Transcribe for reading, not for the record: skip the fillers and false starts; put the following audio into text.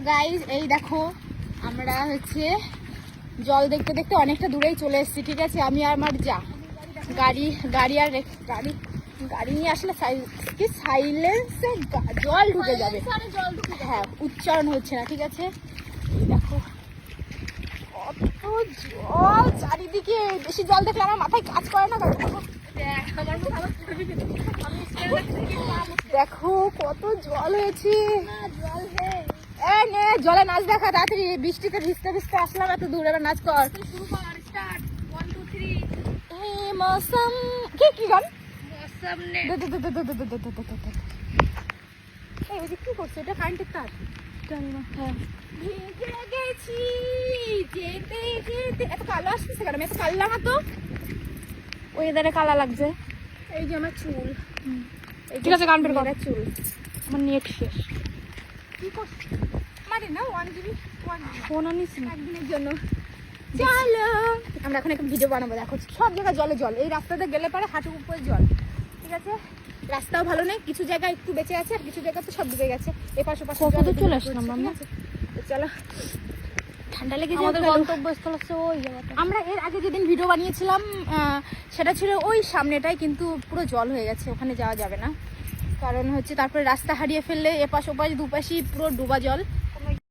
Guys এই দেখো আমরা হচ্ছে জল দেখতে দেখতে অনেকটা দূরেই চলে এসেছি, ঠিক আছে। আমি আর আমার যা গাড়ি নিয়ে আসলে কি সাইলেন্সে জল ঢুকে যাবে, হ্যাঁ উচ্চারণ হচ্ছে না, ঠিক আছে। এই দেখো কত জল চারিদিকে, বেশি জল দেখলে আমার মাথায় কাজ করে না। দেখো কত জল হয়েছে, জলে নাচ দেখা তাড়াতাড়ি, বৃষ্টিতে ভিজতে ভিজতে আসলাম এত দূর, এবার নাচ কর। মৌসম কি গান কি করছে এটা? কারেন্টের তার। ভিজে গেছি যেতে যেতে। এত কালো আসতেছে কেন? এত কালো লাগা তো, ওয়েদারে কালা লাগছে। এই যে আমার চুল, ঠিক আছে গান বের কর। চুল আমার নেট শেষ। কি করছে মানে না 1 GB ফোন আনিস না একদিনের জন্য। চলো আমরা এখন একটা ভিডিও বানাবো। দেখো সব জায়গায় জলে জল, এই রাস্তাতে গেলে পরে হাঁটু উপরে জল, ঠিক আছে। রাস্তাও ভালো নেই, কিছু জায়গায় একটু বেঁচে আছে আর কিছু জায়গা তো সব ডুবে গেছে। এপাশ ওপাশ চলে আসলাম আমরা। চলো, ঠান্ডা লেগে আমাদের গন্তব্যস্থল হচ্ছে ওই জায়গাটা। আমরা এর আগে যেদিন ভিডিও বানিয়েছিলাম সেটা ছিল ওই সামনেটাই, কিন্তু পুরো জল হয়ে গেছে, ওখানে যাওয়া যাবে না। কারণ হচ্ছে তারপরে রাস্তা হারিয়ে ফেললে এপাশ ওপাশ দুপাশই পুরো ডুবা জল।